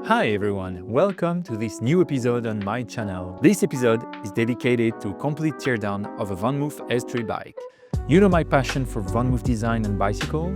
Hi everyone, welcome to this new episode on my channel. This episode is dedicated to a complete teardown of a VanMoof S3 bike. You know my passion for VanMoof design and bicycle?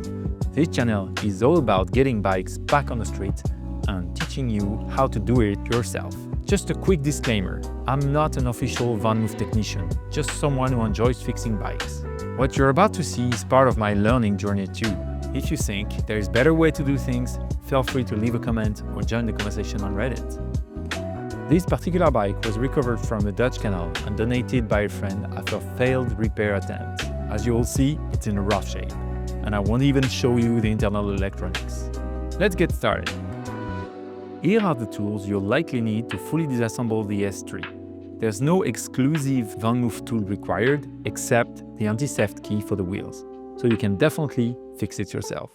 This channel is all about getting bikes back on the street and teaching you how to do it yourself. Just a quick disclaimer, I'm not an official VanMoof technician, just someone who enjoys fixing bikes. What you're about to see is part of my learning journey too. If you think there is a better way to do things, feel free to leave a comment or join the conversation on Reddit. This particular bike was recovered from a Dutch canal and donated by a friend after a failed repair attempt. As you will see, it's in a rough shape, and I won't even show you the internal electronics. Let's get started. Here are the tools you'll likely need to fully disassemble the S3. There's no exclusive VanMoof tool required except the anti-theft key for the wheels, so you can definitely fix it yourself.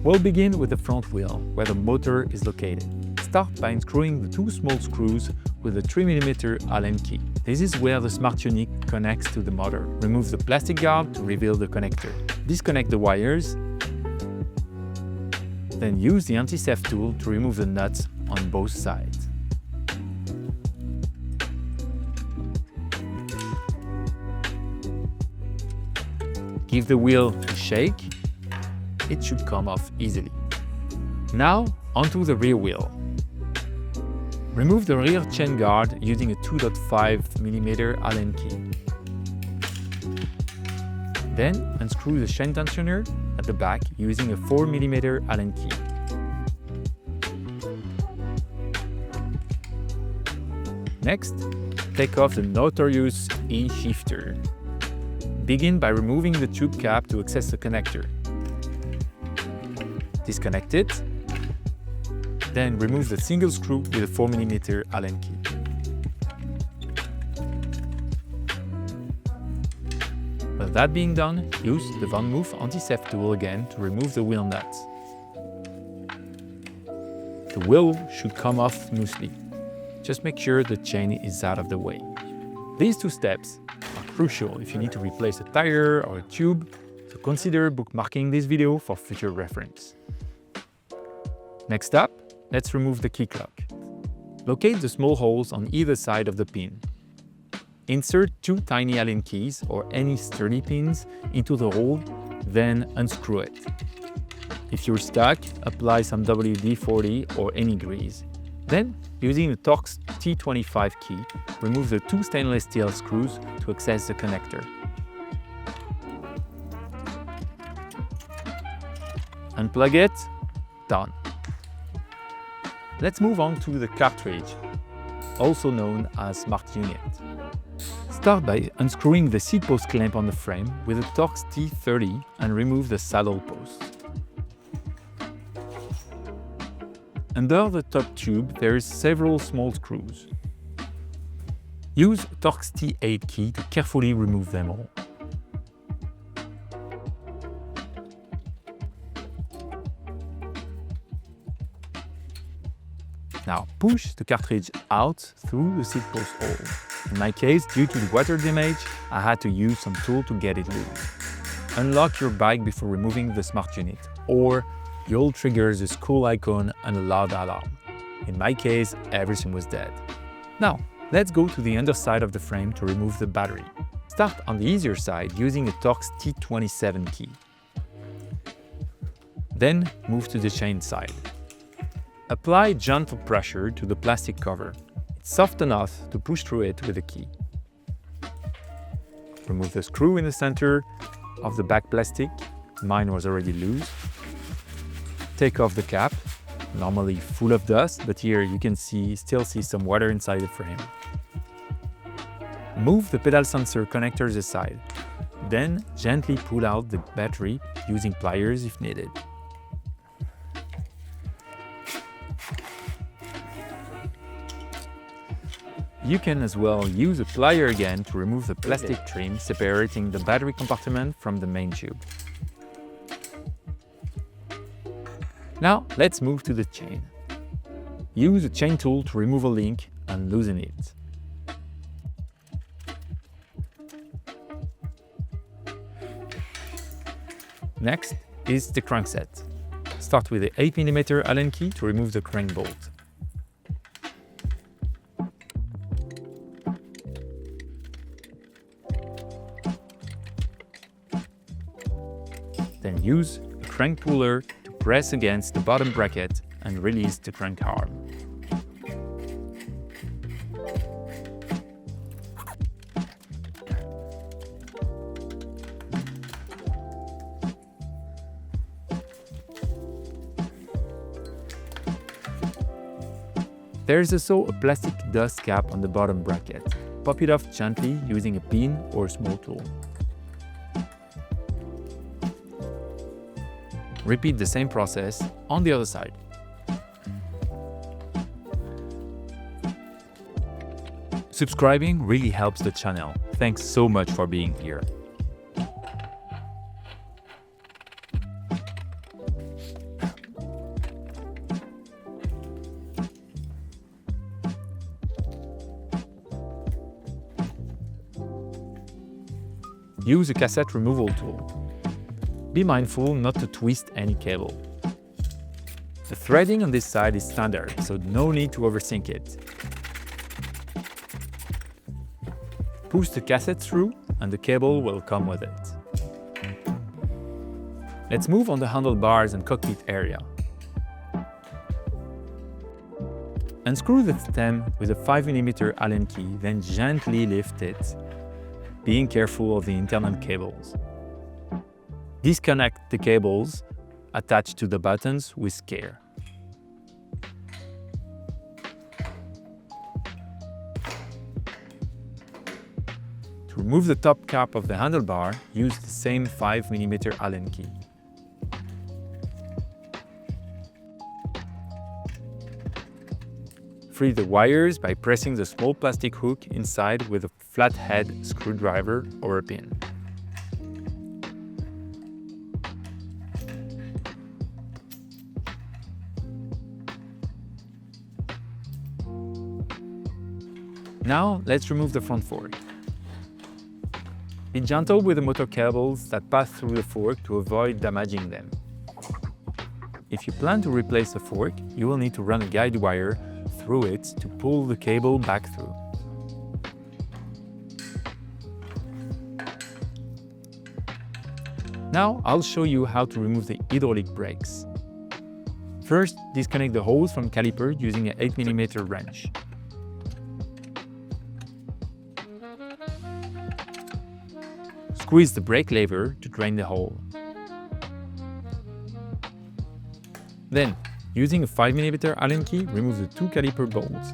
We'll begin with the front wheel, where the motor is located. Start by unscrewing the two small screws with a 3mm Allen key. This is where the Smart unit connects to the motor. Remove the plastic guard to reveal the connector. Disconnect the wires, then use the anti-theft tool to remove the nuts on both sides. Give the wheel a shake. It should come off easily. Now, onto the rear wheel. Remove the rear chain guard using a 2.5mm Allen key. Then, unscrew the chain tensioner at the back using a 4mm Allen key. Next, take off the notoriously shifter. Begin by removing the tube cap to access the connector. Disconnect it, then remove the single screw with a 4mm Allen key. With that being done, use the VanMoof anti-theft tool again to remove the wheel nuts. The wheel should come off smoothly. Just make sure the chain is out of the way. These two steps are crucial if you need to replace a tire or a tube, so consider bookmarking this video for future reference. Next up, let's remove the kicklock. Locate the small holes on either side of the pin. Insert two tiny Allen keys or any sturdy pins into the hole, then unscrew it. If you're stuck, apply some WD-40 or any grease. Then, using the Torx T25 key, remove the two stainless steel screws to access the connector. Unplug it, done. Let's move on to the cartridge, also known as Smart unit. Start by unscrewing the seat post clamp on the frame with a Torx T30 and remove the saddle post. Under the top tube, there is several small screws. Use a Torx T8 key to carefully remove them all. Now push the cartridge out through the seat post hole. In my case, due to the water damage, I had to use some tool to get it loose. Unlock your bike before removing the Smart unit, or you'll trigger the skull icon and a loud alarm. In my case, everything was dead. Now, let's go to the underside of the frame to remove the battery. Start on the easier side using a Torx T27 key. Then move to the chain side. Apply gentle pressure to the plastic cover. It's soft enough to push through it with a key. Remove the screw in the center of the back plastic. Mine was already loose. Take off the cap, normally full of dust, but here you can still see some water inside the frame. Move the pedal sensor connectors aside. Then gently pull out the battery using pliers if needed. You can as well use a plier again to remove the plastic trim separating the battery compartment from the main tube. Now let's move to the chain. Use a chain tool to remove a link and loosen it. Next is the crankset. Start with the 8mm Allen key to remove the crank bolt. Then use a crank puller to press against the bottom bracket and release the crank arm. There is also a plastic dust cap on the bottom bracket. Pop it off gently using a pin or a small tool. Repeat the same process on the other side. Subscribing really helps the channel. Thanks so much for being here. Use a cassette removal tool. Be mindful not to twist any cable. The threading on this side is standard, so no need to overthink it. Push the cassette through and the cable will come with it. Let's move on the handlebars and cockpit area. Unscrew the stem with a 5mm Allen key, then gently lift it, being careful of the internal cables. Disconnect the cables attached to the buttons with care. To remove the top cap of the handlebar, use the same 5mm Allen key. Free the wires by pressing the small plastic hook inside with a flathead screwdriver or a pin. Now let's remove the front fork. Be gentle with the motor cables that pass through the fork to avoid damaging them. If you plan to replace the fork, you will need to run a guide wire through it to pull the cable back through. Now I'll show you how to remove the hydraulic brakes. First, disconnect the hose from caliper using an 8mm wrench. Squeeze the brake lever to drain the hole. Then, using a 5mm Allen key, remove the 2 caliper bolts.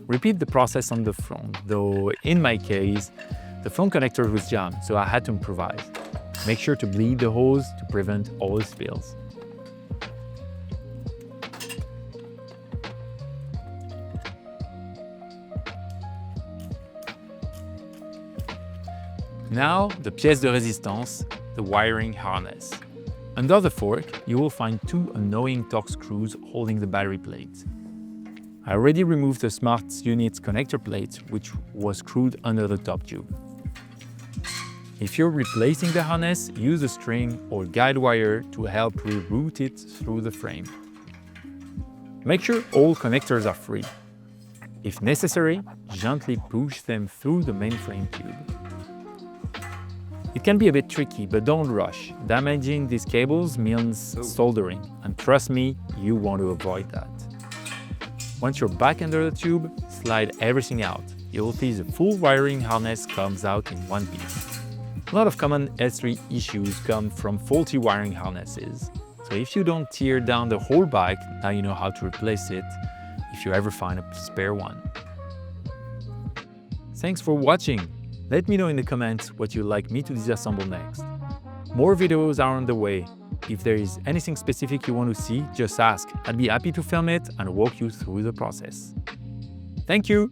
Repeat the process on the front, though in my case, the front connector was jammed, so I had to improvise. Make sure to bleed the hose to prevent oil spills. Now, the pièce de résistance, the wiring harness. Under the fork, you will find 2 annoying torque screws holding the battery plate. I already removed the Smart unit's connector plate, which was screwed under the top tube. If you're replacing the harness, use a string or guide wire to help reroute it through the frame. Make sure all connectors are free. If necessary, gently push them through the mainframe tube. It can be a bit tricky, but don't rush. Damaging these cables means soldering, and trust me, you want to avoid that. Once you're back under the tube, slide everything out. You'll see the full wiring harness comes out in one piece. A lot of common S3 issues come from faulty wiring harnesses. So if you don't tear down the whole bike, now you know how to replace it if you ever find a spare one. Thanks for watching. Let me know in the comments what you'd like me to disassemble next. More videos are on the way. If there is anything specific you want to see, just ask. I'd be happy to film it and walk you through the process. Thank you!